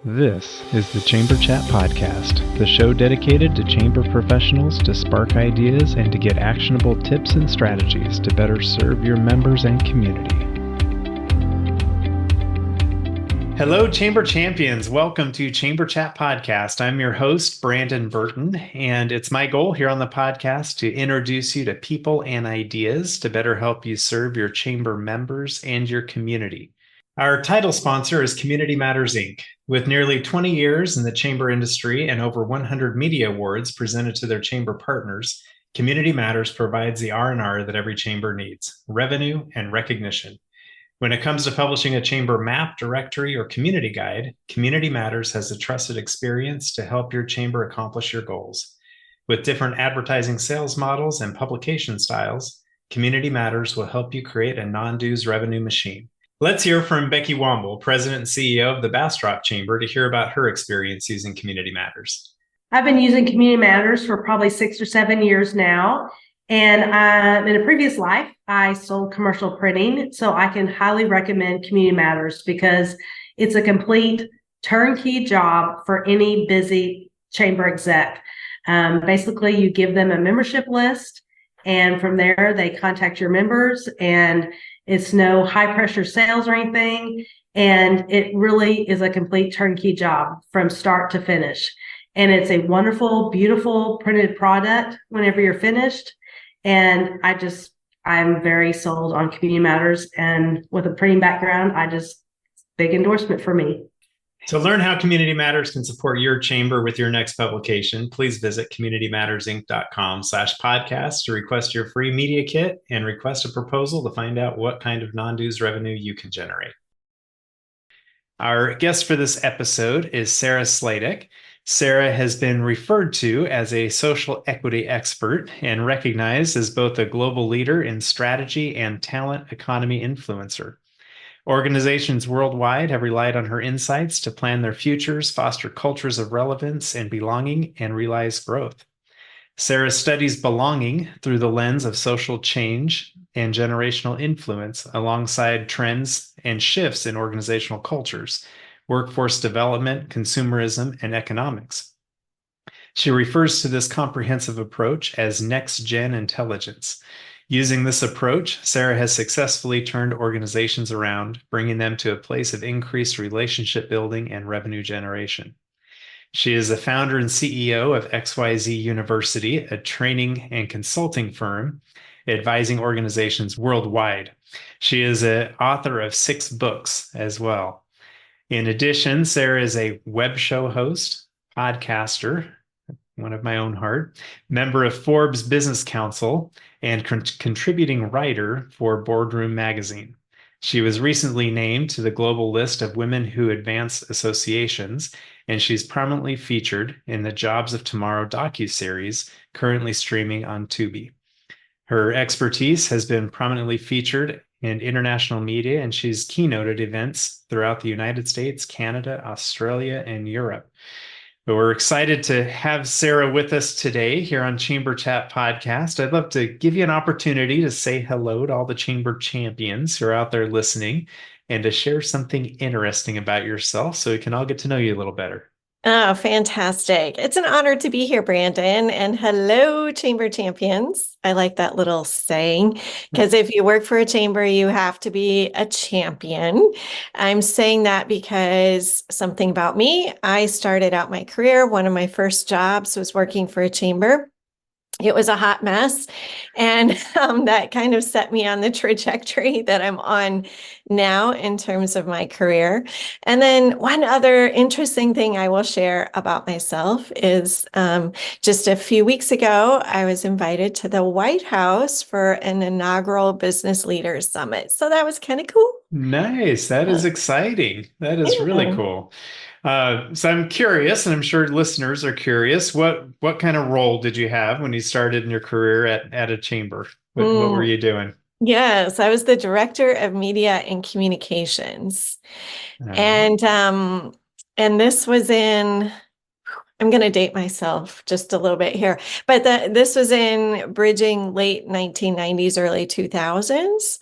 This is the Chamber Chat Podcast, the show dedicated to chamber professionals to spark ideas and to get actionable tips and strategies to better serve your members and community. Hello, Chamber Champions. Welcome to Chamber Chat Podcast. I'm your host, Brandon Burton, and it's my goal here on the podcast to introduce you to people and ideas to better help you serve your chamber members and your community. Our title sponsor is Community Matters, Inc. With nearly 20 years in the chamber industry and over 100 media awards presented to their chamber partners, Community Matters provides the R&R that every chamber needs: revenue and recognition. When it comes to publishing a chamber map, directory, or community guide, Community Matters has the trusted experience to help your chamber accomplish your goals. With different advertising sales models and publication styles, Community Matters will help you create a non-dues revenue machine. Let's hear from Becky Womble, President and CEO of the Bastrop Chamber, to hear about her experience using Community Matters. I've been using Community Matters for probably 6 or 7 years now. And in a previous life, I sold commercial printing. So I can highly recommend Community Matters because it's a complete turnkey job for any busy chamber exec. Basically, you give them a membership list, and from there, they contact your members, and it's no high pressure sales or anything. And it really is a complete turnkey job from start to finish. And it's a wonderful, beautiful printed product whenever you're finished. And I'm very sold on Community Matters. And with a printing background, big endorsement for me. To learn how Community Matters can support your chamber with your next publication, please visit communitymattersinc.com/podcast to request your free media kit and request a proposal to find out what kind of non-dues revenue you can generate. Our guest for this episode is Sarah Sladek. Sarah has been referred to as a social equity expert and recognized as both a global leader in strategy and talent economy influencer. Organizations worldwide have relied on her insights to plan their futures, foster cultures of relevance and belonging, and realize growth. Sarah studies belonging through the lens of social change and generational influence alongside trends and shifts in organizational cultures, workforce development, consumerism, and economics. She refers to this comprehensive approach as next-gen intelligence. Using this approach, Sarah has successfully turned organizations around, bringing them to a place of increased relationship building and revenue generation. She is the founder and CEO of XYZ University, a training and consulting firm advising organizations worldwide. She is an author of 6 books as well. In addition, Sarah is a web show host, podcaster, one of my own heart, member of Forbes Business Council, and contributing writer for Boardroom Magazine. She was recently named to the global list of women who advance associations, and she's prominently featured in the Jobs of Tomorrow docuseries, currently streaming on Tubi. Her expertise has been prominently featured in international media, and she's keynoted events throughout the United States, Canada, Australia, and Europe. But we're excited to have Sarah with us today here on Chamber Chat Podcast. I'd love to give you an opportunity to say hello to all the Chamber Champions who are out there listening and to share something interesting about yourself so we can all get to know you a little better. Oh, fantastic. It's an honor to be here, Brandon. And hello, Chamber Champions. I like that little saying, because if you work for a chamber, you have to be a champion. I'm saying that because something about me, I started out my career. One of my first jobs was working for a chamber. It was a hot mess, and that kind of set me on the trajectory that I'm on now in terms of my career. And then one other interesting thing I will share about myself is just a few weeks ago, I was invited to the White House for an inaugural Business Leaders Summit. So that was kind of cool. Nice. That is exciting. That is really cool. So I'm curious, and I'm sure listeners are curious, what kind of role did you have when you started in your career at a chamber? What were you doing? Yes, I was the director of media and communications. And this was in I'm going to date myself just a little bit here, but this was in bridging late 1990s, early 2000s.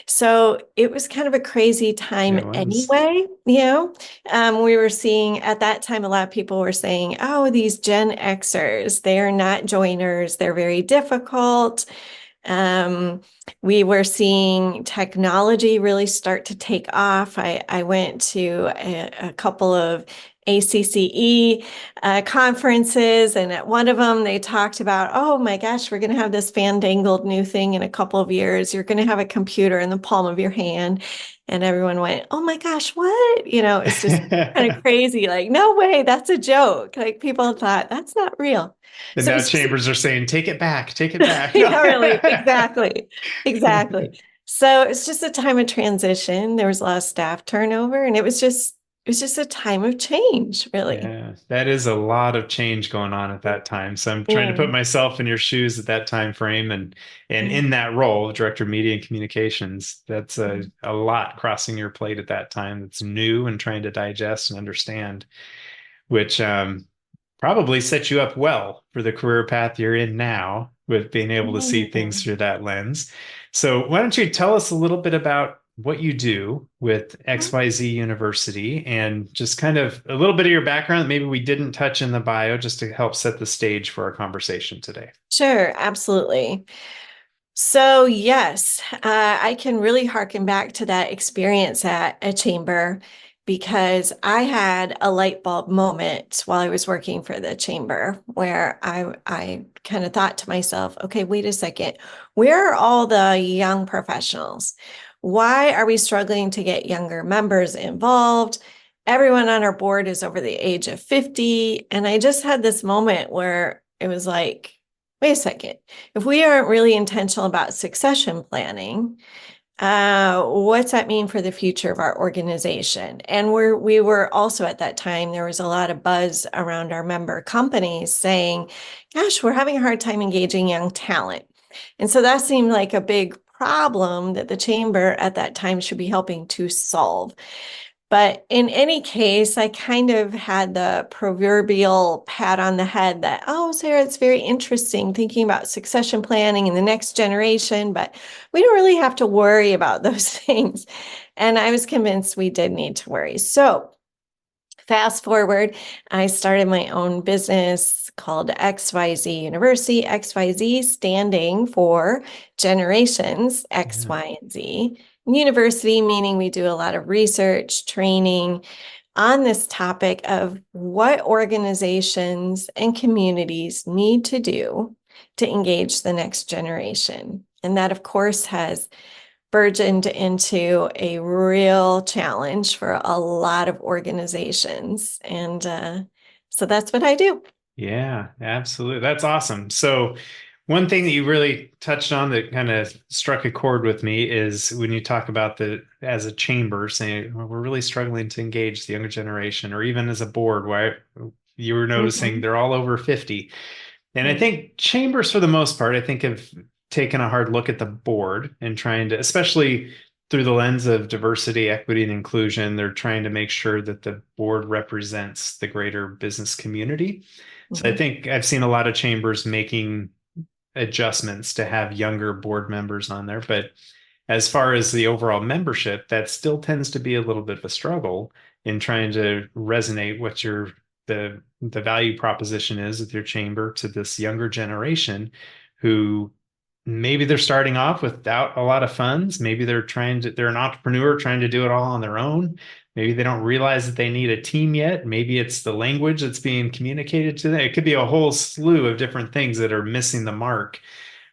So it was kind of a crazy time It was. anyway. We were seeing at that time, a lot of people were saying, oh, these Gen Xers, they are not joiners. They're very difficult. Um, we were seeing technology really start to take off. I went to a couple of ACCE conferences, and at one of them, they talked about, oh my gosh, we're going to have this fandangled new thing in a couple of years. You're going to have a computer in the palm of your hand. And everyone went, oh my gosh, what? It's just kind of crazy. Like, no way, that's a joke. Like, people thought that's not real. And So now it's just chambers are saying, take it back, take it back. yeah, really. Exactly. Exactly. So it's just a time of transition. There was a lot of staff turnover, and it was just a time of change, really. Yeah, that is a lot of change going on at that time. So I'm trying to put Yeah. myself in your shoes at that time frame, and Yeah. in that role, director of media and communications, that's a lot crossing your plate at that time. That's new and trying to digest and understand, which probably set you up well for the career path you're in now with being able to see Yeah. things through that lens. So why don't you tell us a little bit about what you do with XYZ University and just kind of a little bit of your background that maybe we didn't touch in the bio just to help set the stage for our conversation today. Sure, absolutely. So, yes, I can really harken back to that experience at a chamber because I had a light bulb moment while I was working for the chamber where I kind of thought to myself, okay, wait a second, where are all the young professionals? Why are we struggling to get younger members involved? Everyone on our board is over the age of 50. And I just had this moment where it was like, wait a second, if we aren't really intentional about succession planning, what's that mean for the future of our organization? And we were also at that time, there was a lot of buzz around our member companies saying, gosh, we're having a hard time engaging young talent. And so that seemed like a big problem that the chamber at that time should be helping to solve. But in any case, I kind of had the proverbial pat on the head that, oh, Sarah, it's very interesting thinking about succession planning in the next generation, but we don't really have to worry about those things. And I was convinced we did need to worry. So fast forward, I started my own business called XYZ University, XYZ standing for generations X, Yeah. Y, and Z. University, meaning we do a lot of research, training on this topic of what organizations and communities need to do to engage the next generation. And that, of course, has burgeoned into a real challenge for a lot of organizations. And so that's what I do. Yeah, absolutely. That's awesome. So, one thing that you really touched on that kind of struck a chord with me is when you talk about as a chamber saying, well, we're really struggling to engage the younger generation, or even as a board, why you were noticing they're all over 50. And I Mhm. think chambers, for the most part, I think have taken a hard look at the board and trying to, especially through the lens of diversity, equity, and inclusion, they're trying to make sure that the board represents the greater business community. So I Mhm. think I've seen a lot of chambers making adjustments to have younger board members on there. But as far as the overall membership, that still tends to be a little bit of a struggle in trying to resonate what the value proposition is of your chamber to this younger generation who maybe they're starting off without a lot of funds. Maybe they're an entrepreneur trying to do it all on their own. Maybe they don't realize that they need a team yet. Maybe it's the language that's being communicated to them. It could be a whole slew of different things that are missing the mark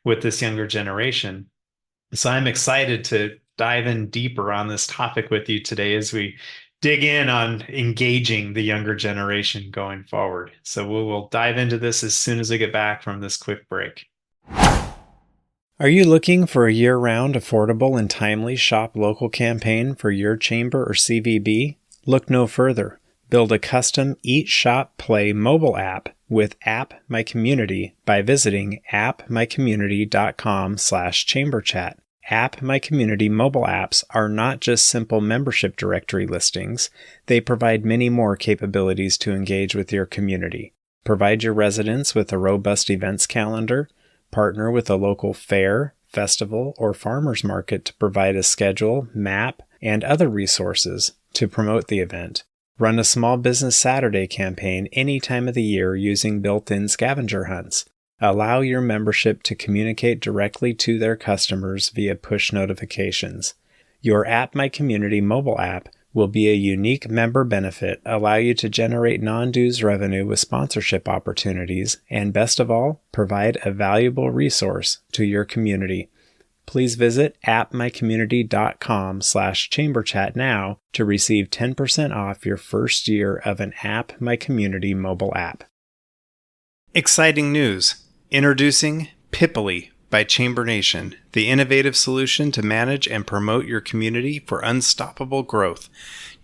with this younger generation. So I'm excited to dive in deeper on this topic with you today as we dig in on engaging the younger generation going forward. So we will dive into this as soon as I get back from this quick break. Are you looking for a year-round, affordable, and timely shop local campaign for your chamber or CVB? Look no further. Build a custom Eat, Shop, Play mobile app with App My Community by visiting appmycommunity.com/chamberchat. App My Community mobile apps are not just simple membership directory listings. They provide many more capabilities to engage with your community. Provide your residents with a robust events calendar. Partner with a local fair, festival, or farmers market to provide a schedule, map, and other resources to promote the event. Run a small business Saturday campaign any time of the year using built-in scavenger hunts. Allow your membership to communicate directly to their customers via push notifications. Your App My Community mobile app will be a unique member benefit, allow you to generate non-dues revenue with sponsorship opportunities, and best of all, provide a valuable resource to your community. Please visit appmycommunity.com/chamberchat now to receive 10% off your first year of an App My Community mobile app. Exciting news! Introducing Pipply by Chamber Nation, the innovative solution to manage and promote your community for unstoppable growth.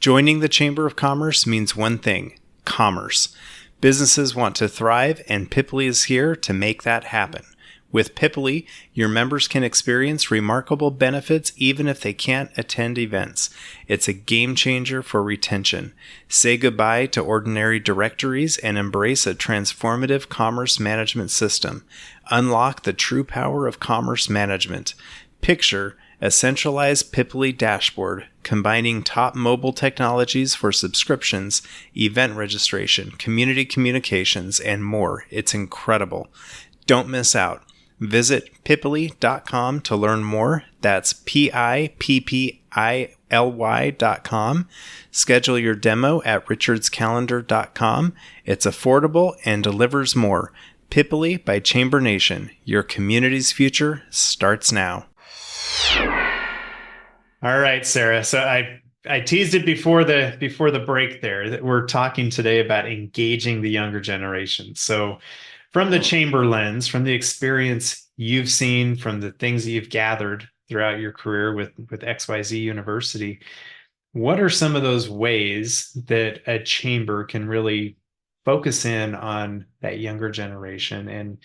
Joining the Chamber of Commerce means one thing: commerce. Businesses want to thrive, and Pipply is here to make that happen. With Pipply, your members can experience remarkable benefits even if they can't attend events. It's a game changer for retention. Say goodbye to ordinary directories and embrace a transformative commerce management system. Unlock the true power of commerce management. Picture a centralized Pipply dashboard combining top mobile technologies for subscriptions, event registration, community communications, and more. It's incredible. Don't miss out. Visit pipply.com to learn more. That's pippily.com. Schedule your demo at richardscalendar.com. It's affordable and delivers more. Pipply by Chamber Nation. Your community's future starts now. All right, Sarah. So I teased it before the break there that we're talking today about engaging the younger generation. So from the chamber lens, from the experience you've seen, from the things that you've gathered throughout your career with XYZ University, what are some of those ways that a chamber can really focus in on that younger generation? And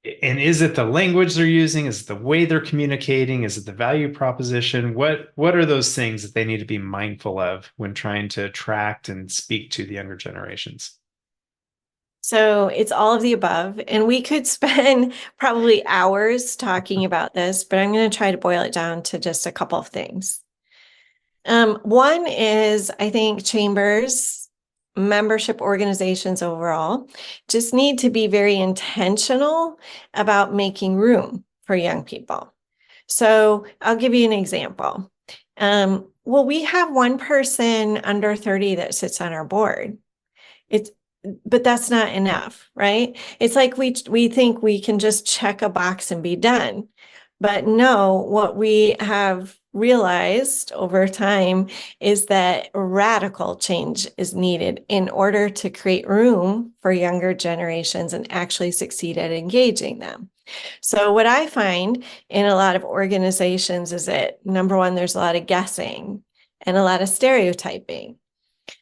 is it the language they're using? Is it the way they're communicating? Is it the value proposition? What are those things that they need to be mindful of when trying to attract and speak to the younger generations? So it's all of the above, and we could spend probably hours talking about this, but I'm going to try to boil it down to just a couple of things. One is, I think chambers, membership organizations overall, just need to be very intentional about making room for young people. So I'll give you an example. Well, we have one person under 30 that sits on our board. But that's not enough, right? It's like we think we can just check a box and be done. But no, what we have realized over time is that radical change is needed in order to create room for younger generations and actually succeed at engaging them. So what I find in a lot of organizations is that, number one, there's a lot of guessing and a lot of stereotyping.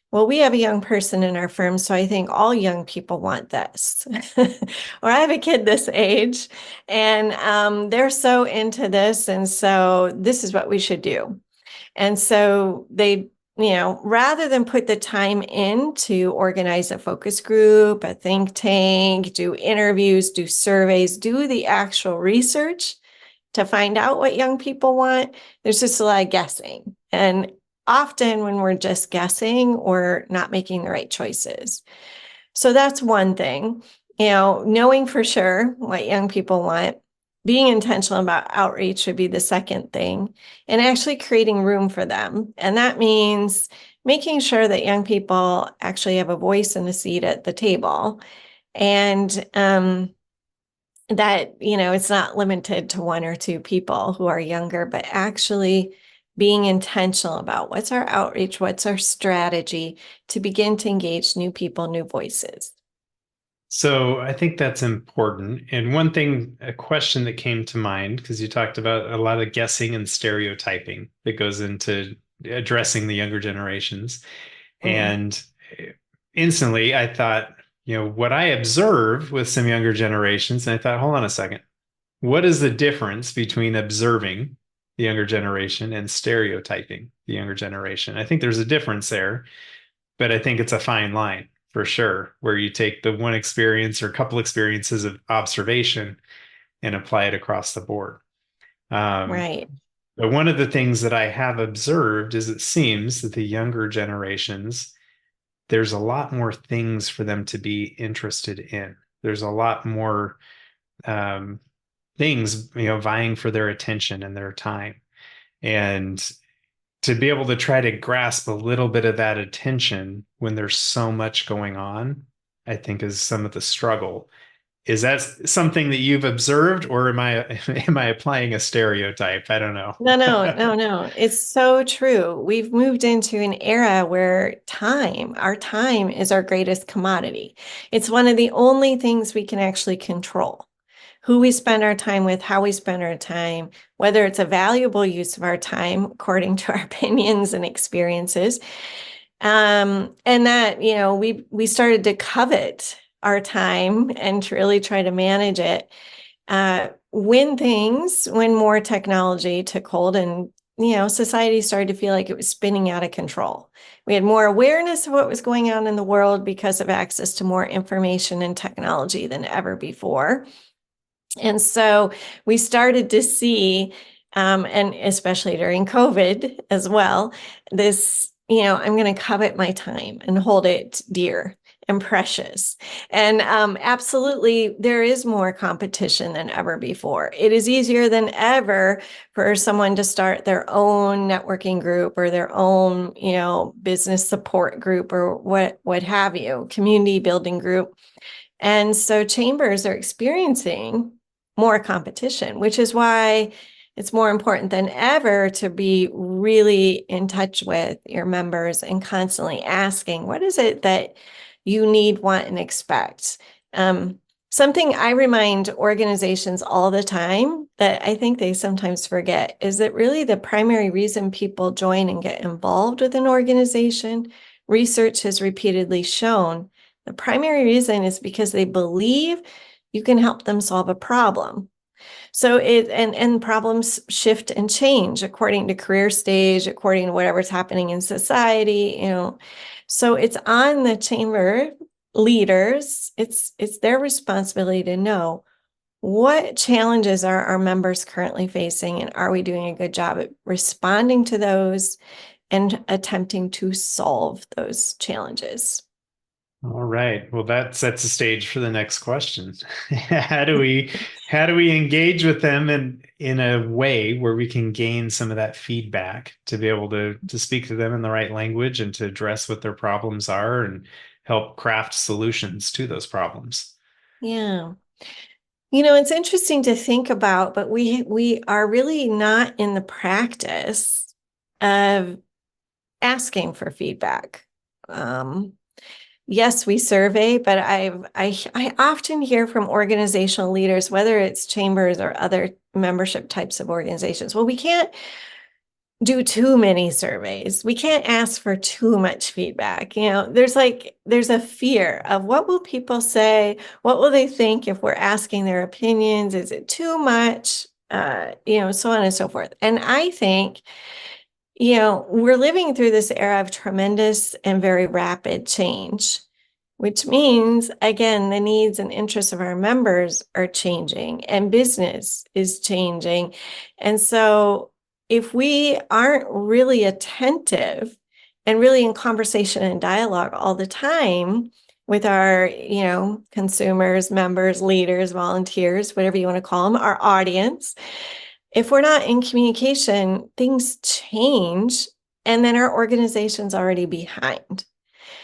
Well, we have a young person in our firm, so I think all young people want this. Or I have a kid this age, and they're so into this, and so this is what we should do. And so they, rather than put the time in to organize a focus group, a think tank, do interviews, do surveys, do the actual research to find out what young people want, there's just a lot of guessing. And often when we're just guessing, we're not making the right choices. So that's one thing, knowing for sure what young people want, being intentional about outreach would be the second thing, and actually creating room for them. And that means making sure that young people actually have a voice and a seat at the table. And that, it's not limited to one or two people who are younger, but actually being intentional about what's our outreach, what's our strategy to begin to engage new people, new voices. So I think that's important. And one thing, a question that came to mind, because you talked about a lot of guessing and stereotyping that goes into addressing the younger generations. Mm-hmm. And instantly I thought, what I observe with some younger generations, and I thought, hold on a second, what is the difference between observing the younger generation and stereotyping the younger generation? I think there's a difference there, but I think it's a fine line for sure, where you take the one experience or a couple experiences of observation and apply it across the board. Right. But one of the things that I have observed is it seems that the younger generations, there's a lot more things for them to be interested in. There's a lot more um, things, vying for their attention and their time. And to be able to try to grasp a little bit of that attention when there's so much going on, I think is some of the struggle. Is that something that you've observed, or am I applying a stereotype? I don't know. No. It's so true. We've moved into an era where our time is our greatest commodity. It's one of the only things we can actually control. Who we spend our time with, how we spend our time, whether it's a valuable use of our time according to our opinions and experiences. And that, we started to covet our time and to really try to manage it. When more technology took hold and, society started to feel like it was spinning out of control. We had more awareness of what was going on in the world because of access to more information and technology than ever before. And so we started to see, and especially during COVID as well, this, I'm going to covet my time and hold it dear and precious. And absolutely, there is more competition than ever before. It is easier than ever for someone to start their own networking group or their own, business support group or what have you, community building group. And so chambers are experiencing more competition, which is why it's more important than ever to be really in touch with your members and constantly asking, what is it that you need, want, and expect? Something I remind organizations all the time that I think they sometimes forget is that really the primary reason people join and get involved with an organization, research has repeatedly shown, the primary reason is because they believe you can help them solve a problem. So and problems shift and change according to career stage, according to whatever's happening in society, So it's on the chamber leaders, it's their responsibility to know what challenges are our members currently facing, and are we doing a good job at responding to those and attempting to solve those challenges. All right. Well, that sets the stage for the next question. How do we engage with them in a way where we can gain some of that feedback to be able to speak to them in the right language and to address what their problems are and help craft solutions to those problems? Yeah. It's interesting to think about, but we are really not in the practice of asking for feedback. Yes, we survey, but I often hear from organizational leaders, whether it's chambers or other membership types of organizations, well, we can't do too many surveys. We can't ask for too much feedback. There's a fear of what will people say? What will they think if we're asking their opinions? Is it too much? So on and so forth. And I think, we're living through this era of tremendous and very rapid change, which means, again, the needs and interests of our members are changing and business is changing. And so if we aren't really attentive and really in conversation and dialogue all the time with our, consumers, members, leaders, volunteers, whatever you want to call them, our audience, if we're not in communication, things change, and then our organization's already behind.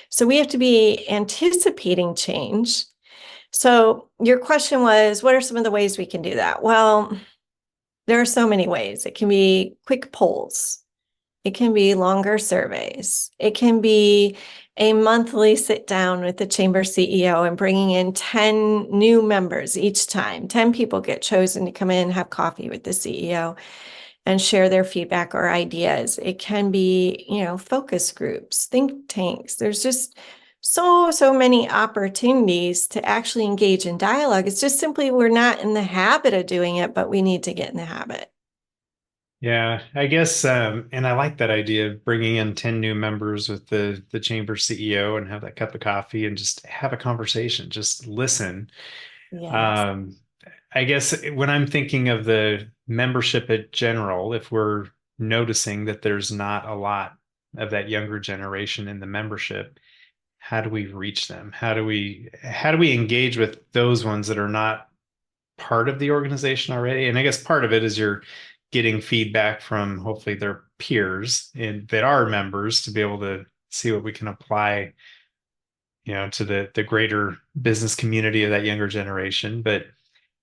So we have to be anticipating change. So your question was, what are some of the ways we can do that? Well, there are so many ways. It can be quick polls. It can be longer surveys. It can be a monthly sit down with the chamber CEO and bringing in 10 new members each time. 10 people get chosen to come in and have coffee with the CEO and share their feedback or ideas. It can be, focus groups, think tanks. There's just so many opportunities to actually engage in dialogue. It's just simply we're not in the habit of doing it, but we need to get in the habit. Yeah, I guess, and I like that idea of bringing in 10 new members with the chamber CEO and have that cup of coffee and just have a conversation, just listen. Yes. Um, I guess when I'm thinking of the membership in general, if we're noticing that there's not a lot of that younger generation in the membership, how do we reach them? How do we engage with those ones that are not part of the organization already? And I guess part of it is you're getting feedback from hopefully their peers and that are members to be able to see what we can apply, to the greater business community of that younger generation. But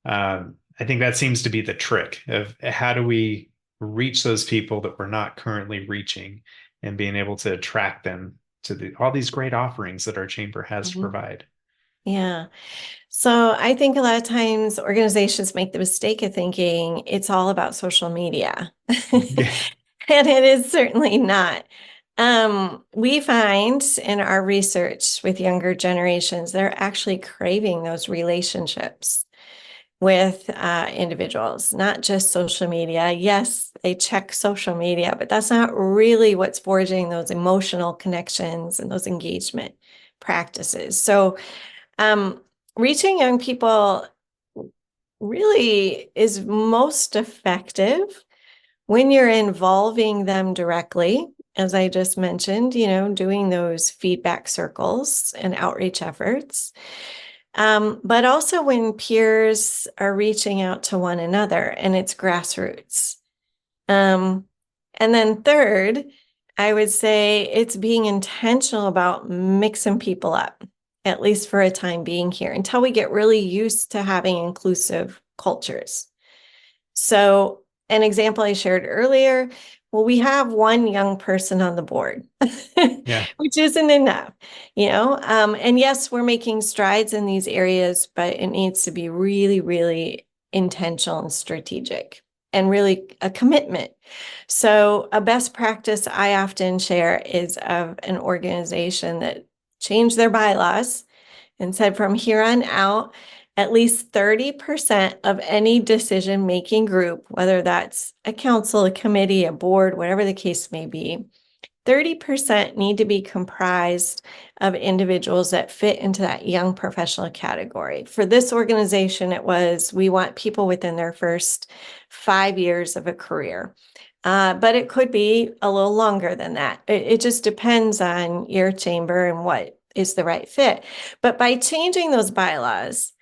I think that seems to be the trick of how do we reach those people that we're not currently reaching and being able to attract them to all these great offerings that our chamber has to Mhm. provide. Yeah. So I think a lot of times organizations make the mistake of thinking it's all about social media. Yeah. And it is certainly not. We find in our research with younger generations, they're actually craving those relationships with individuals, not just social media. Yes, they check social media, but that's not really what's forging those emotional connections and those engagement practices. So, um, reaching young people really is most effective when you're involving them directly, as I just mentioned, doing those feedback circles and outreach efforts. But also when peers are reaching out to one another and it's grassroots. Um, and then third, I would say it's being intentional about mixing people up, at least for a time being here, until we get really used to having inclusive cultures. So, an example I shared earlier, well, we have one young person on the board, Yeah. which isn't enough, and yes, we're making strides in these areas, but it needs to be really, really intentional and strategic and really a commitment. So, a best practice I often share is of an organization that changed their bylaws and said from here on out, at least 30% of any decision-making group, whether that's a council, a committee, a board, whatever the case may be, 30% need to be comprised of individuals that fit into that young professional category. For this organization, it was we want people within their first 5 years of a career. But it could be a little longer than that. It just depends on your chamber and what is the right fit. But by changing those bylaws,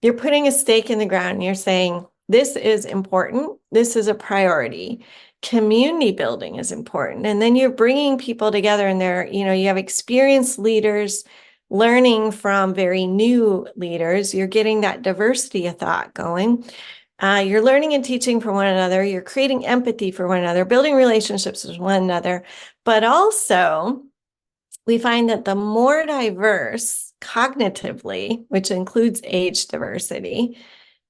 you're putting a stake in the ground and you're saying, this is important. This is a priority. Community building is important. And then you're bringing people together and you have experienced leaders learning from very new leaders. You're getting that diversity of thought going. You're learning and teaching from one another. You're creating empathy for one another, building relationships with one another. But also, we find that the more diverse cognitively, which includes age diversity,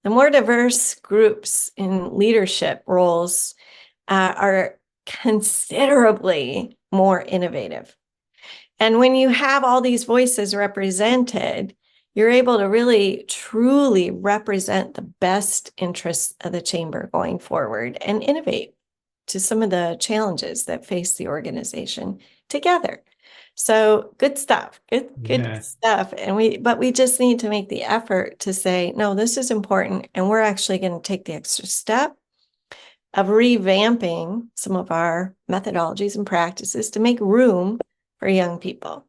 the more diverse groups in leadership roles are considerably more innovative. And when you have all these voices represented, you're able to really truly represent the best interests of the chamber going forward and innovate to some of the challenges that face the organization together. So good stuff, good Yeah. stuff. But we just need to make the effort to say, no, this is important. And we're actually going to take the extra step of revamping some of our methodologies and practices to make room for young people.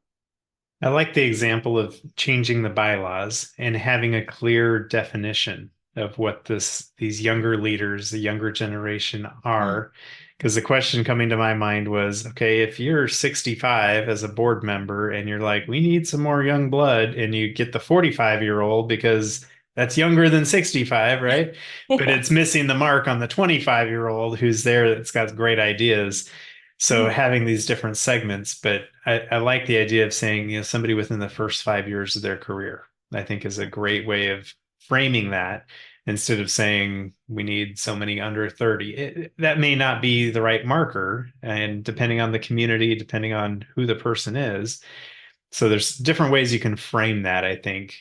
I like the example of changing the bylaws and having a clear definition of what these younger leaders, the younger generation Yeah. are. Because the question coming to my mind was, okay, if you're 65 as a board member and you're like, we need some more young blood, and you get the 45-year-old because that's younger than 65, right? But Yeah. it's missing the mark on the 25-year-old who's there that's got great ideas. So Yeah. having these different segments, but I like the idea of saying, somebody within the first 5 years of their career, I think is a great way of framing that instead of saying we need so many under 30. That may not be the right marker. And depending on the community, depending on who the person is. So there's different ways you can frame that, I think.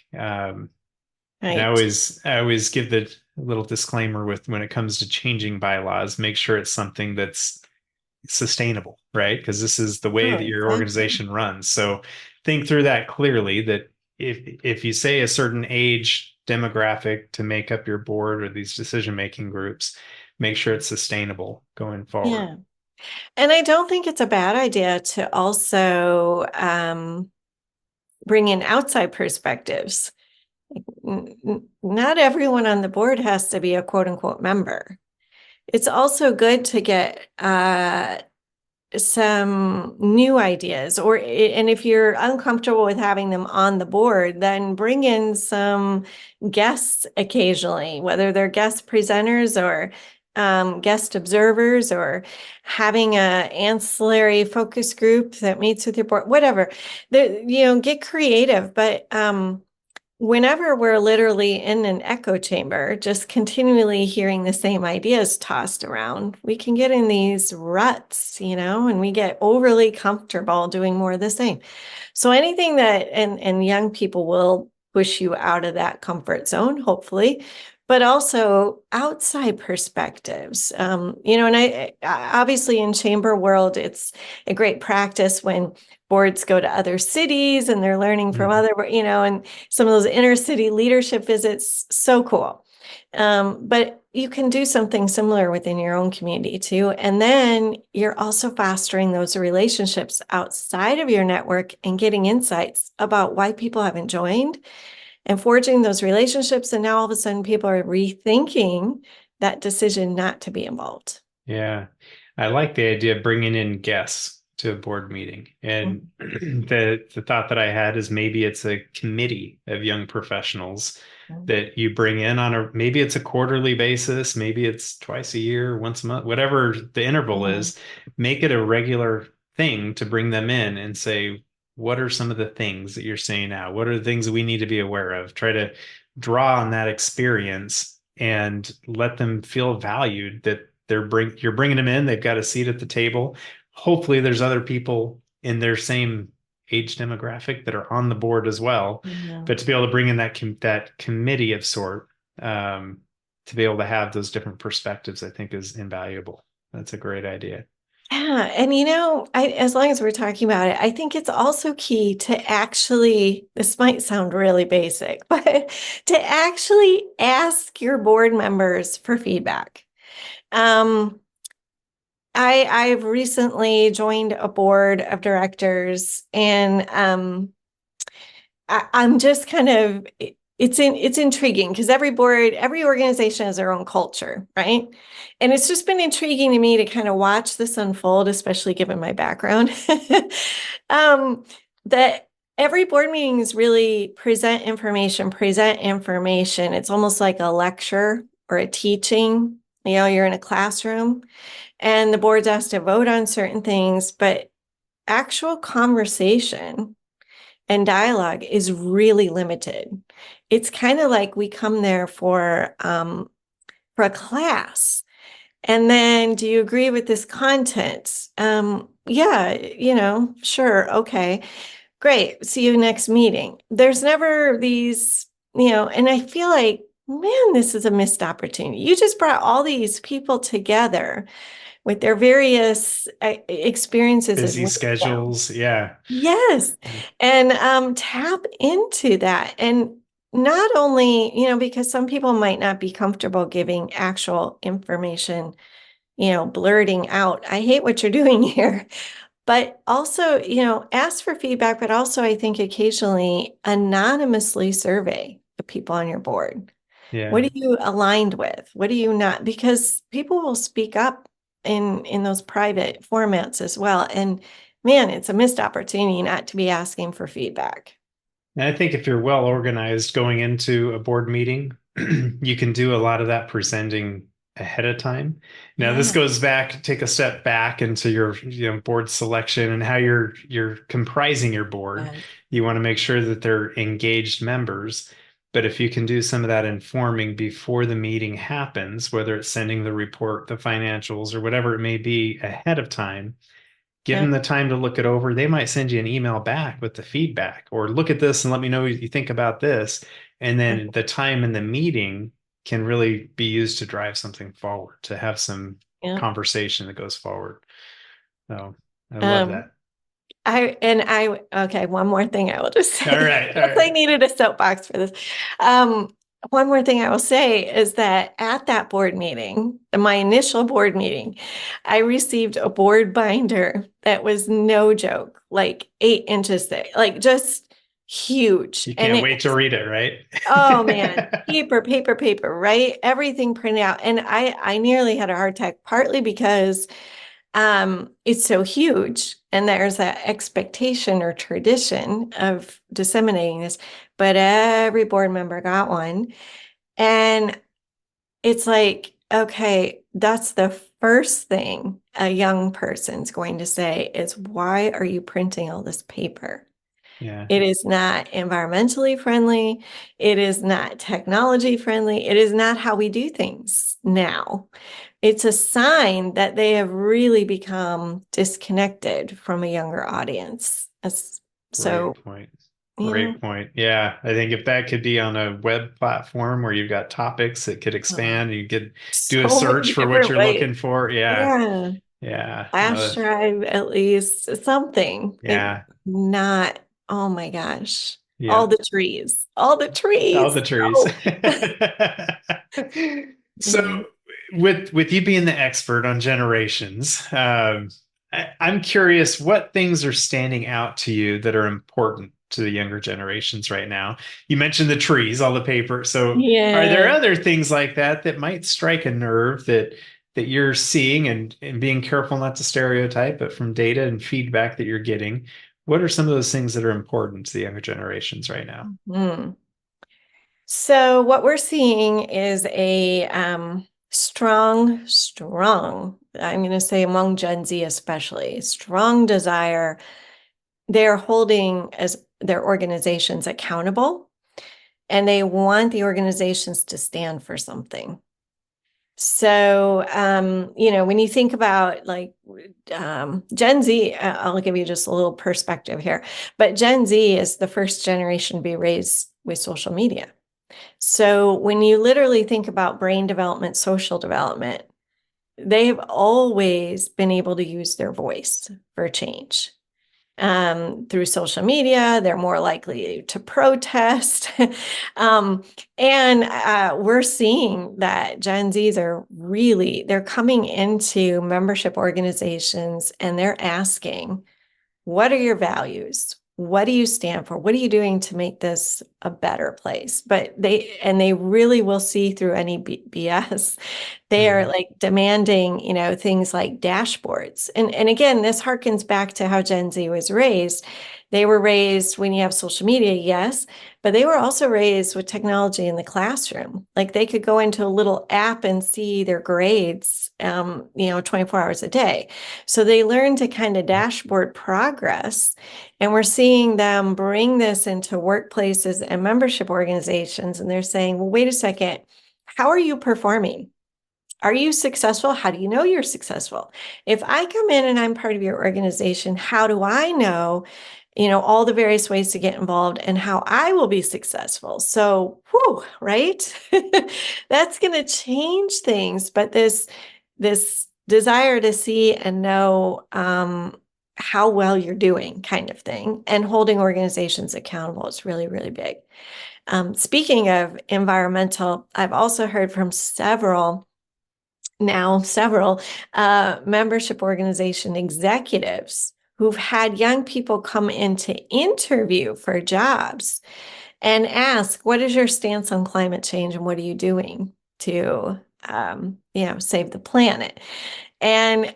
And I Right. always give the little disclaimer with when it comes to changing bylaws, make sure it's something that's sustainable, right? Because this is the way Oh, that your exactly. organization runs. So think through that clearly that if you say a certain age demographic to make up your board or these decision making groups, make sure it's sustainable going forward. Yeah. And I don't think it's a bad idea to also bring in outside perspectives. Not everyone on the board has to be a quote unquote member. It's also good to get some new ideas, and if you're uncomfortable with having them on the board, then bring in some guests occasionally, whether they're guest presenters or guest observers, or having a ancillary focus group that meets with your board, whatever. Get creative, but whenever we're literally in an echo chamber, just continually hearing the same ideas tossed around, we can get in these ruts, and we get overly comfortable doing more of the same. So anything that, and young people will push you out of that comfort zone, hopefully, but also outside perspectives. And I obviously in chamber world, it's a great practice when boards go to other cities and they're learning from Mhm. other, and some of those inner city leadership visits, so cool. But you can do something similar within your own community too. And then you're also fostering those relationships outside of your network and getting insights about why people haven't joined and forging those relationships. And now all of a sudden people are rethinking that decision not to be involved. Yeah. I like the idea of bringing in guests to a board meeting. And the thought that I had is maybe it's a committee of young professionals that you bring in on maybe it's a quarterly basis, maybe it's twice a year, once a month, whatever the interval Yeah. is, make it a regular thing to bring them in and say, what are some of the things that you're saying now? What are the things we need to be aware of? Try to draw on that experience and let them feel valued that you're bringing them in. They've got a seat at the table. Hopefully, there's other people in their same age demographic that are on the board as well. Yeah. But to be able to bring in that committee of sort, to be able to have those different perspectives, I think is invaluable. That's a great idea. Yeah, and as long as we're talking about it, I think it's also key to actually, this might sound really basic, but to actually ask your board members for feedback. Um, I've recently joined a board of directors, and I'm just kind of, it's intriguing because every organization has their own culture, right? And it's just been intriguing to me to kind of watch this unfold, especially given my background. That every board meeting is really present information, present information. It's almost like a lecture or a teaching. You're in a classroom and the board's asked to vote on certain things, but actual conversation and dialogue is really limited. It's kind of like we come there for a class. And then, do you agree with this content? Yeah, sure, okay, great. See you next meeting. There's never these, and I feel like, man, this is a missed opportunity. You just brought all these people together with their various experiences of Busy wisdom. schedules. Yeah. Yes. And tap into that. And not only, because some people might not be comfortable giving actual information, blurting out, I hate what you're doing here. But also, ask for feedback, but also I think occasionally anonymously survey the people on your board. What Yeah. are you aligned with? What are you not? Because people will speak up in those private formats as well. And man, it's a missed opportunity not to be asking for feedback. And I think if you're well organized going into a board meeting, you can do a lot of that presenting ahead of time. Now, this Yeah. goes back, take a step back into your, board selection and how you're comprising your board. Yes. You want to make sure that they're engaged members. But if you can do some of that informing before the meeting happens, whether it's sending the report, the financials, or whatever it may be ahead of time, Give Yeah. them the time to look it over. They might send you an email back with the feedback, or look at this and let me know what you think about this. And then the time in the meeting can really be used to drive something forward, to have some Yeah. conversation that goes forward. So I love Um, that. okay, one more thing I will just say. All right. All Guess I right. needed a soapbox for this. One more thing I will say is that at that board meeting, my initial board meeting, I received a board binder that was no joke, like 8 inches thick, like just huge. You And can't wait to read it, right? oh man, paper, right? Everything printed out. And I nearly had a heart attack, partly because it's so huge and there's that expectation or tradition of disseminating this, but every board member got one. And it's like, okay, that's the first thing a young person's going to say is, why are you printing all this paper? Yeah. It is not environmentally friendly. It is not technology friendly. It is not how we do things now. It's a sign that they have really become disconnected from a younger audience. So, Great point. you know, Great point. Yeah. I think if that could be on a web platform where you've got topics that could expand, you could do a so search many for what different you're ways. looking for. Yeah. Yeah. Yeah. Flash drive, at least something. Yeah. Not, oh my gosh. All Yeah. the trees, all the All the trees. trees. Oh. So with you being the expert on generations, I'm curious what things are standing out to you that are important to the younger generations right now. You mentioned the trees, all the paper. So are there Yeah. other things like that that might strike a nerve that you're seeing, and being careful not to stereotype, but from data and feedback that you're getting, what are some of those things that are important to the younger generations right now? Hmm. So what we're seeing is a strong, I'm going to say among Gen Z especially, strong desire. They're holding as their organizations accountable, and they want the organizations to stand for something. So, when you think about like Gen Z, I'll give you just a little perspective here, but Gen Z is the first generation to be raised with social media. So when you literally think about brain development, social development, they've always been able to use their voice for change. Through social media, they're more likely to protest. um, and we're seeing that Gen Zs are they're coming into membership organizations and they're asking, what are your values? What do you stand for? What are you doing to make this a better place? But they really will see through any BS. They are Mhm. like demanding, things like dashboards. And again, this harkens back to how Gen Z was raised. They were raised when you have social media, yes, but they were also raised with technology in the classroom. Like they could go into a little app and see their grades, 24 hours a day. So they learned to kind of dashboard progress. And we're seeing them bring this into workplaces and membership organizations. And they're saying, well, wait a second, how are you performing? Are you successful? How do you know you're successful? If I come in and I'm part of your organization, how do I know, all the various ways to get involved and how I will be successful? So, right? That's going to change things. But this desire to see and know how well you're doing, kind of thing, and holding organizations accountable is really, really big. Speaking of environmental, I've also heard from several membership organization executives who've had young people come in to interview for jobs and ask, what is your stance on climate change and what are you doing to, save the planet? And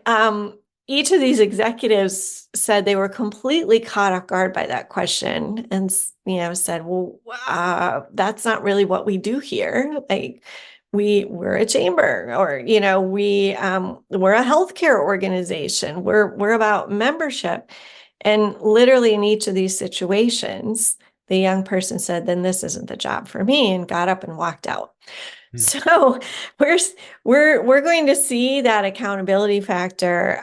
each of these executives said they were completely caught off guard by that question and, said, well, that's not really what we do here. Like, we're a chamber, or we're a healthcare organization. We're about membership. And literally in each of these situations, the young person said, then this isn't the job for me, and got up and walked out. So we're we're going to see that accountability factor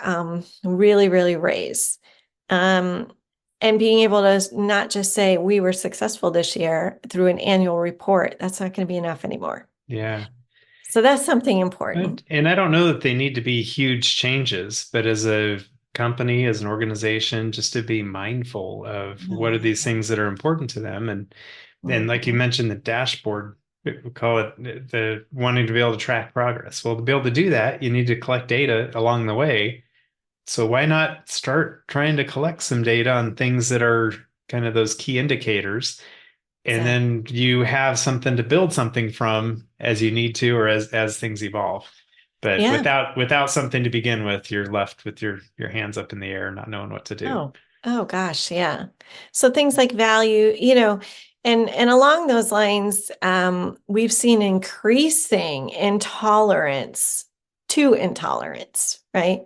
really, really raise. And being able to not just say we were successful this year through an annual report, that's not going to be enough anymore. Yeah. So that's something important. And I don't know that they need to be huge changes, but as a company, as an organization, just to be mindful of what are these things that are important to them. And then, like you mentioned, the dashboard, we call it the wanting to be able to track progress. Well, to be able to do that, you need to collect data along the way. So why not start trying to collect some data on things that are kind of those key indicators, and then you have something to build something from as you need to, or as things evolve. But Yeah. without something to begin with, you're left with your hands up in the air, not knowing what to do. Oh gosh, yeah. So things like value, you know, and along those lines, we've seen increasing intolerance to intolerance, right?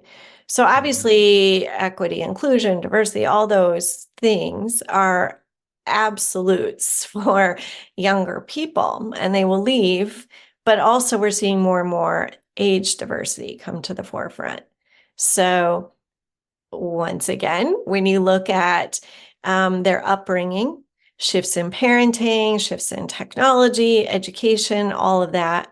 So obviously, equity, inclusion, diversity, all those things are absolutes for younger people, and they will leave. But also, we're seeing more and more age diversity come to the forefront. So once again, when you look at their upbringing, shifts in parenting, shifts in technology, education, all of that.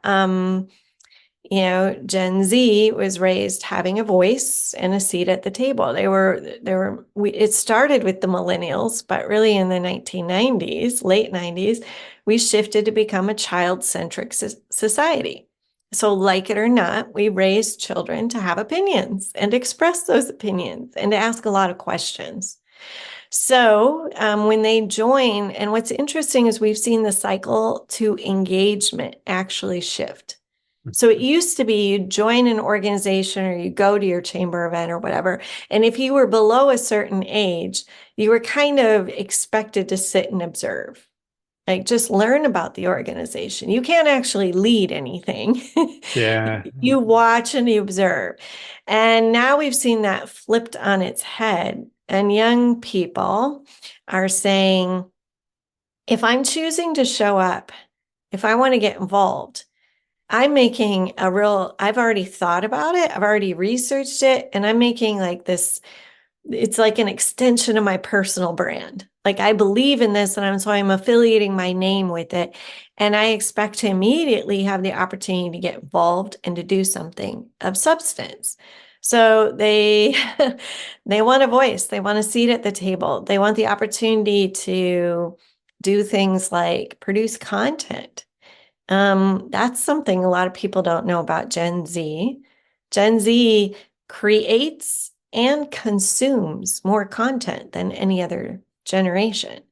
You know, Gen Z was raised having a voice and a seat at the table. It started with the millennials, but really in the 1990s, late 90s, we shifted to become a child-centric society. So like it or not, we raise children to have opinions and express those opinions and to ask a lot of questions. So when they join, and what's interesting is we've seen the cycle to engagement actually shift. So it used to be you join an organization or you go to your chamber event or whatever. And if you were below a certain age, you were kind of expected to sit and observe. Like just learn about the organization. You can't actually lead anything. Yeah. You watch and you observe. And now we've seen that flipped on its head. And young people are saying, if I'm choosing to show up, if I want to get involved, I've already thought about it. I've already researched it. And I'm making like this, it's like an extension of my personal brand. Like I believe in this so I'm affiliating my name with it. And I expect to immediately have the opportunity to get involved and to do something of substance. So they they want a voice, they want a seat at the table, they want the opportunity to do things like produce content. That's something a lot of people don't know about Gen Z. Gen Z creates and consumes more content than any other generation.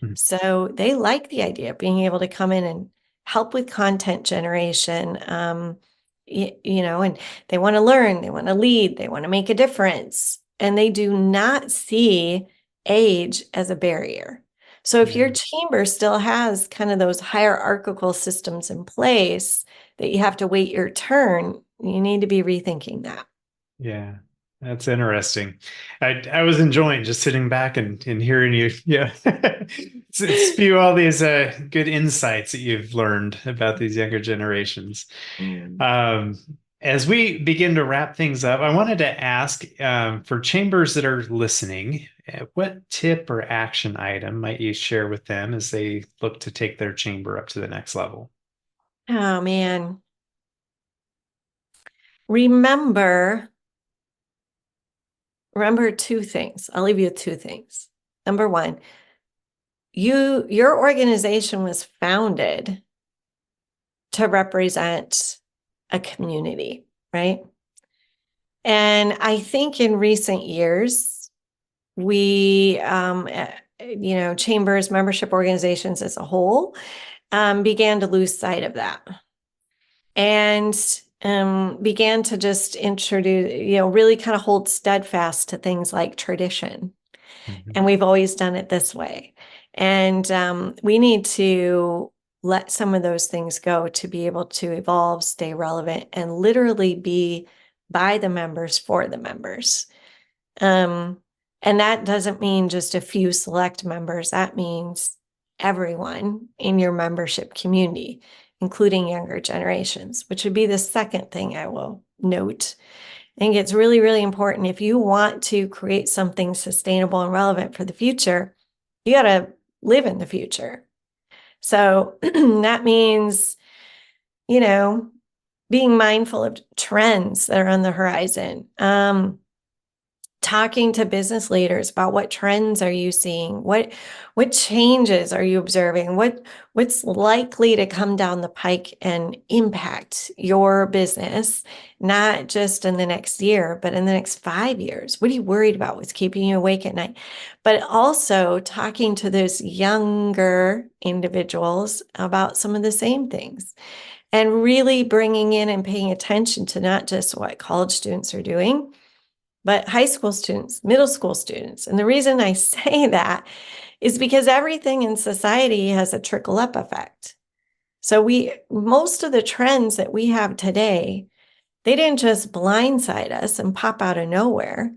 Mhm. So they like the idea of being able to come in and help with content generation. You know, and they want to learn, they want to lead, they want to make a difference, and they do not see age as a barrier. So if your Yeah. chamber still has kind of those hierarchical systems in place that you have to wait your turn, you need to be rethinking that. Yeah. That's interesting. I was enjoying just sitting back and hearing you, yeah, spew all these good insights that you've learned about these younger generations. Mm. Um, as we begin to wrap things up, I wanted to ask for chambers that are listening, what tip or action item might you share with them as they look to take their chamber up to the next level? Oh man. Remember two things. I'll leave you with two things. Number one, your organization was founded to represent a community, right? And I think in recent years, we, you know, chambers, membership organizations as a whole, began to lose sight of that and began to just introduce, you know, really kind of hold steadfast to things like tradition. Mhm. And we've always done it this way. And we need to let some of those things go to be able to evolve, stay relevant, and literally be by the members for the members. Um, and that doesn't mean just a few select members. That means everyone in your membership community. including younger generations, which would be the second thing I will note. I think it's really, really important. If you want to create something sustainable and relevant for the future, you got to live in the future. So that means, being mindful of trends that are on the horizon. Talking to business leaders about what trends are you seeing? What changes are you observing? What's likely to come down the pike and impact your business, not just in the next year, but in the next 5 years? What are you worried about? What's keeping you awake at night? But also talking to those younger individuals about some of the same things, and really bringing in and paying attention to not just what college students are doing, but high school students, middle school students. And the reason I say that is because everything in society has a trickle up effect. So most of the trends that we have today, they didn't just blindside us and pop out of nowhere.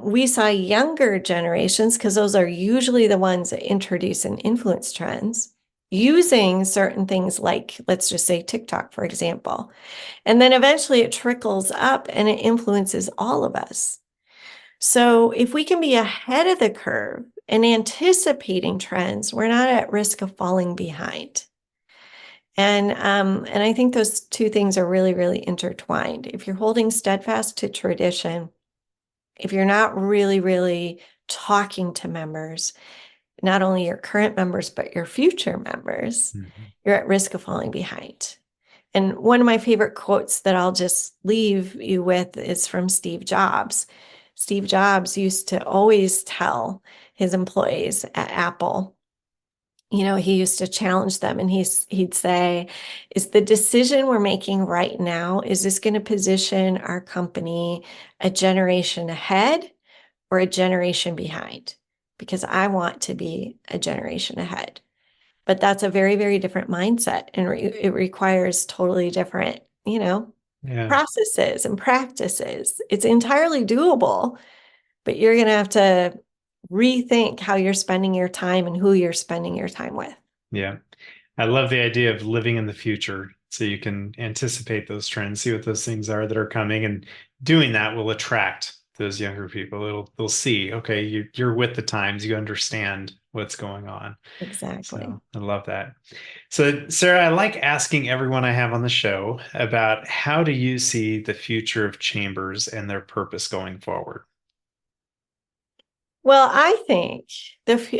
We saw younger generations, because those are usually the ones that introduce and influence trends, using certain things like, let's just say TikTok, for example. And then eventually it trickles up and it influences all of us. So if we can be ahead of the curve and anticipating trends, we're not at risk of falling behind. And I think those two things are really, really intertwined. If you're holding steadfast to tradition, if you're not really, really talking to members, not only your current members, but your future members, you're at risk of falling behind. And one of my favorite quotes that I'll just leave you with is from Steve Jobs. Steve Jobs used to always tell his employees at Apple, he used to challenge them, and he'd say, is the decision we're making right now, is this going to position our company a generation ahead or a generation behind? Because I want to be a generation ahead. But that's a very, very different mindset, and it requires totally different, processes and practices. It's entirely doable, but you're going to have to rethink how you're spending your time and who you're spending your time with. Yeah. I love the idea of living in the future so you can anticipate those trends, see what those things are that are coming, and doing that will attract those younger people. They'll see, okay, you're with the times, you understand what's going on. Exactly. So I love that. So Sarah, I like asking everyone I have on the show about, how do you see the future of chambers and their purpose going forward? Well, I think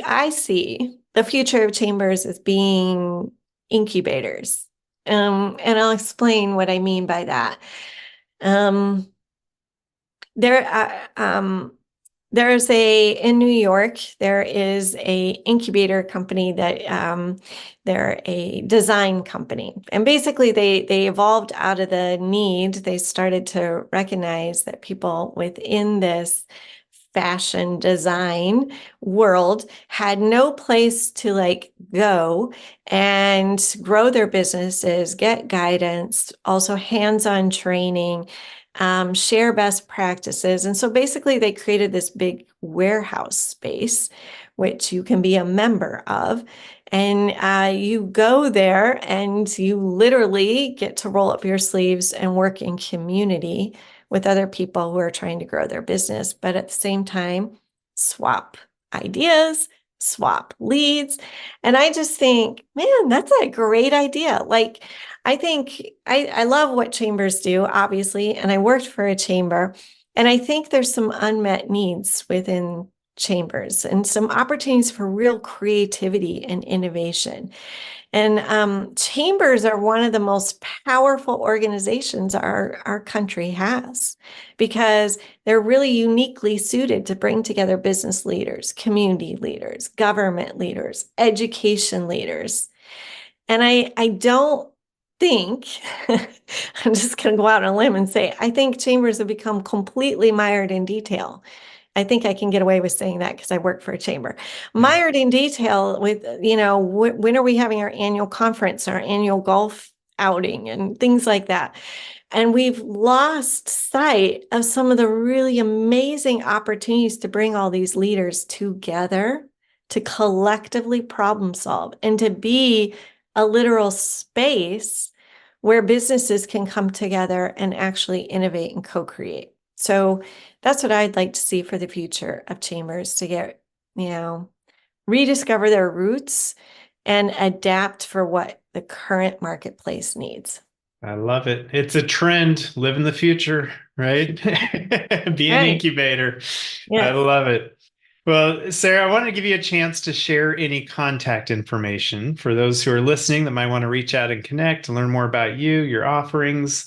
I see the future of chambers as being incubators. And I'll explain what I mean by that. In New York, there is a incubator company that they're a design company. And basically they evolved out of the need. They started to recognize that people within this fashion design world had no place to go and grow their businesses, get guidance, also hands-on training, share best practices. And so basically they created this big warehouse space, which you can be a member of. And you go there and you literally get to roll up your sleeves and work in community with other people who are trying to grow their business, but at the same time, swap ideas, swap leads. And I just think, man, that's a great idea. I think I love what chambers do, obviously, and I worked for a chamber, and I think there's some unmet needs within chambers and some opportunities for real creativity and innovation. And chambers are one of the most powerful organizations our country has, because they're really uniquely suited to bring together business leaders, community leaders, government leaders, education leaders. And I don't think, I'm just going to go out on a limb and say, I think chambers have become completely mired in detail. I think I can get away with saying that because I work for a chamber. Mired in detail with, when are we having our annual conference, our annual golf outing, and things like that. And we've lost sight of some of the really amazing opportunities to bring all these leaders together to collectively problem solve and to be a literal space where businesses can come together and actually innovate and co-create. So that's what I'd like to see for the future of chambers, to get, rediscover their roots and adapt for what the current marketplace needs. I love it. It's a trend. Live in the future, right? Be an incubator. Yeah. I love it. Well, Sarah, I want to give you a chance to share any contact information for those who are listening that might want to reach out and connect to learn more about you, your offerings.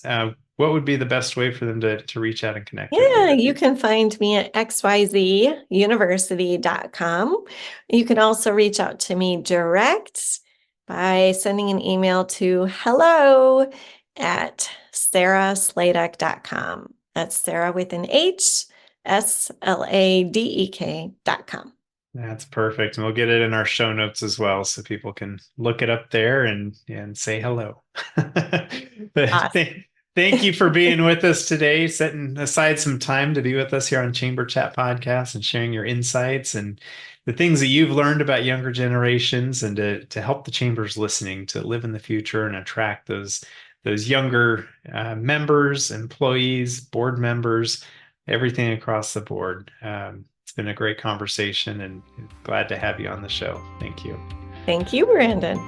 What would be the best way for them to reach out and connect? Yeah, you can find me at xyzuniversity.com. You can also reach out to me direct by sending an email to hello@sarahsladek.com. That's Sarah with an H, SLADEK.com. That's perfect. And we'll get it in our show notes as well, so people can look it up there and say hello. But Awesome. Thank you for being with us today, setting aside some time to be with us here on Chamber Chat Podcast and sharing your insights and the things that you've learned about younger generations, and to help the chambers listening to live in the future and attract those younger members, employees, board members, everything across the board. It's been a great conversation, and glad to have you on the show. Thank you. Thank you, Brandon.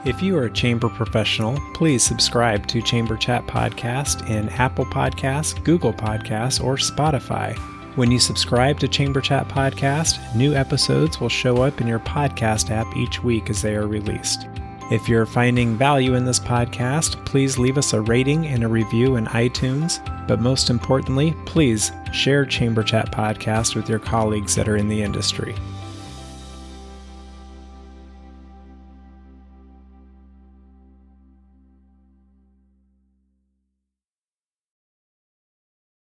If you are a chamber professional, please subscribe to Chamber Chat Podcast in Apple Podcasts, Google Podcasts, or Spotify. When you subscribe to Chamber Chat Podcast, new episodes will show up in your podcast app each week as they are released. If you're finding value in this podcast, please leave us a rating and a review in iTunes. But most importantly, please share Chamber Chat Podcast with your colleagues that are in the industry.